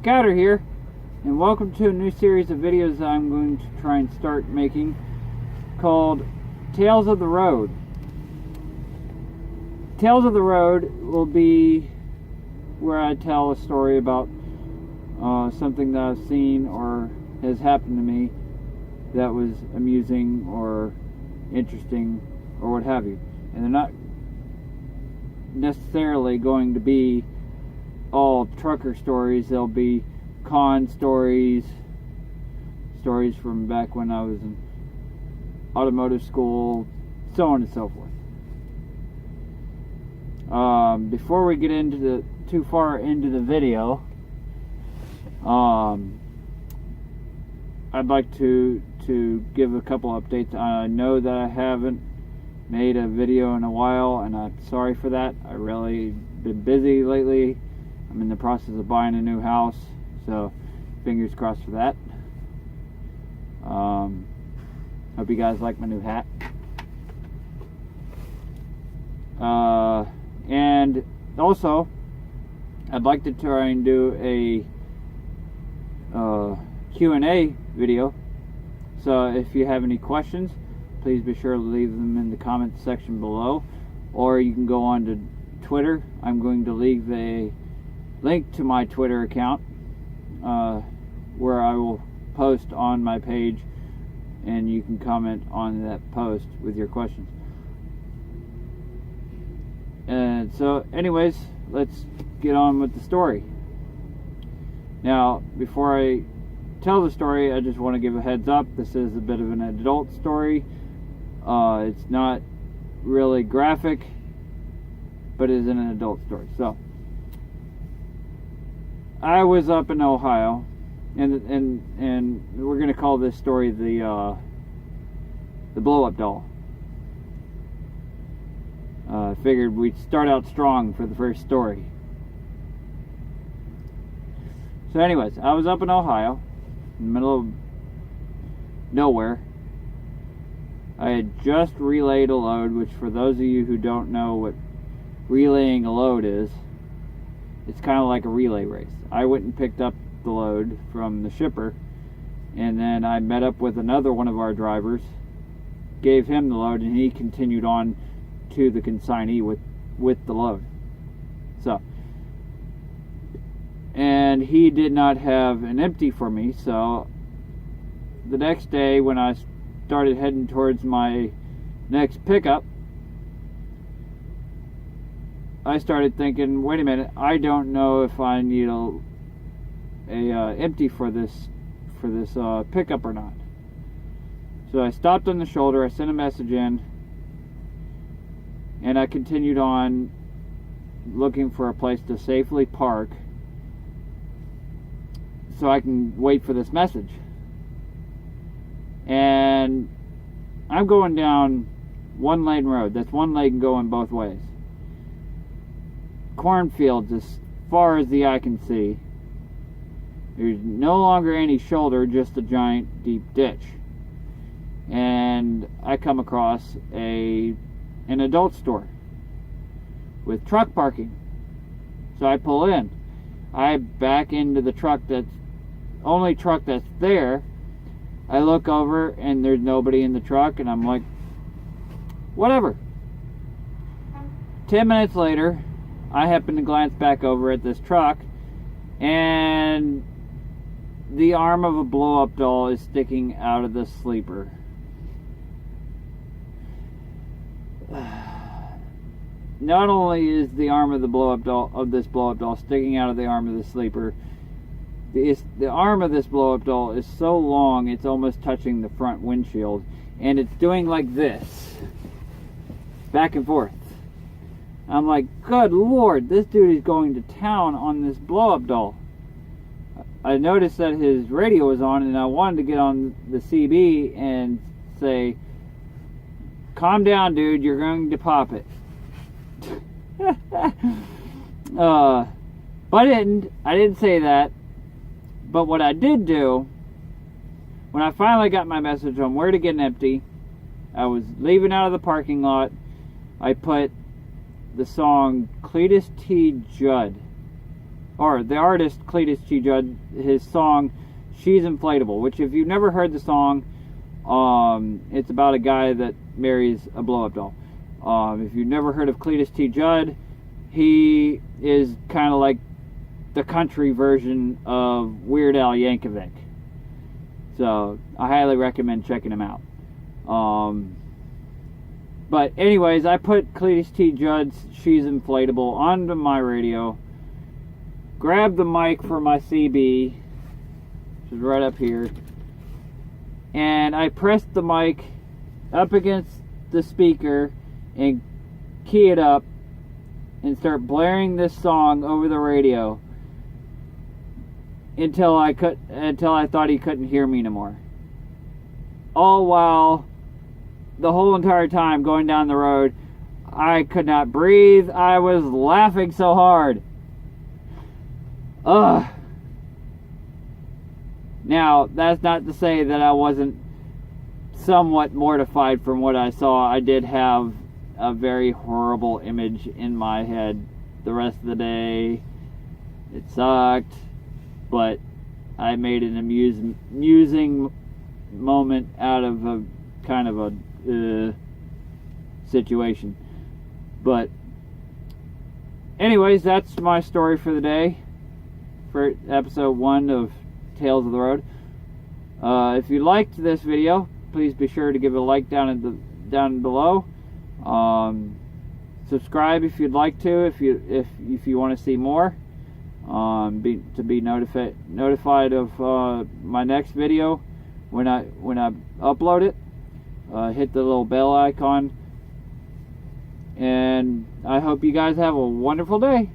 Scouter here, and welcome to a new series of videos that I'm going to try and start making called Tales of the Road. Tales of the Road will be where I tell a story about something that I've seen or has happened to me that was amusing or interesting or what have you. And they're not necessarily going to be all trucker stories. There'll be con stories, stories from back when I was in automotive school, so on and so forth. Before we get into too far into the video, I'd like to give a couple updates. I know that I haven't made a video in a while, and I'm sorry for that. I really been busy lately. I'm in the process of buying a new house, so fingers crossed for that. Hope you guys like my new hat. And also, I'd like to try and do a Q&A video. So if you have any questions, please be sure to leave them in the comments section below, or you can go on to Twitter. I'm going to leave a link to my Twitter account where I will post on my page, and you can comment on that post with your questions. And so anyways, let's get on with the story. Now, before I tell the story, I just want to give a heads up. This is a bit of an adult story. It's not really graphic, but it is an adult story. So I was up in Ohio, and we're gonna call this story the blow-up doll. Figured we'd start out strong for the first story. So anyways, I was up in Ohio, in the middle of nowhere. I had just relayed a load, which for those of you who don't know what relaying a load is, it's kind of like a relay race. I went and picked up the load from the shipper, and then I met up with another one of our drivers, gave him the load, and he continued on to the consignee with the load. So, and he did not have an empty for me, so the next day when I started heading towards my next pickup, I started thinking, wait a minute, I don't know if I need a empty for this pickup or not. So I stopped on the shoulder, I sent a message in, and I continued on looking for a place to safely park so I can wait for this message. And I'm going down one lane road. That's one lane going both ways. Cornfields as far as the eye can see. There's no longer any shoulder, just a giant deep ditch. And I come across an adult store with truck parking. So I pull in. I back into the truck only truck that's there. I look over and there's nobody in the truck, and I'm like, whatever. 10 minutes later, I happen to glance back over at this truck, and the arm of a blow-up doll is sticking out of the sleeper. Not only is the arm of this blow-up doll sticking out of the arm of the sleeper, the arm of this blow-up doll is so long it's almost touching the front windshield, and it's doing like this, back and forth. I'm like, good lord, this dude is going to town on this blow-up doll. I noticed that his radio was on, and I wanted to get on the CB and say, calm down, dude, you're going to pop it. But I didn't say that. But what I did do, when I finally got my message on where to get an empty, I was leaving out of the parking lot. I put the song Cletus T. Judd or the artist Cletus T. Judd, his song "She's Inflatable," which if you've never heard the song, it's about a guy that marries a blow-up doll. If you've never heard of Cletus T. Judd, he is kind of like the country version of Weird Al Yankovic. So I highly recommend checking him out. But anyways, I put Cletus T. Judd's "She's Inflatable" onto my radio, grabbed the mic for my CB, which is right up here, and I pressed the mic up against the speaker and key it up and start blaring this song over the radio until I thought he couldn't hear me no more. All while the whole entire time going down the road, I could not breathe. I was laughing so hard. Ugh. Now, that's not to say that I wasn't somewhat mortified from what I saw. I did have a very horrible image in my head the rest of the day. It sucked, but I made an amusing moment out of a kind of a situation. But anyways, that's my story for the day, for episode 1 of Tales of the Road. If you liked this video, please be sure to give it a like down below. Subscribe if you'd like to, if you want to see more. To be notified of my next video when I upload it. Hit the little bell icon, and I hope you guys have a wonderful day.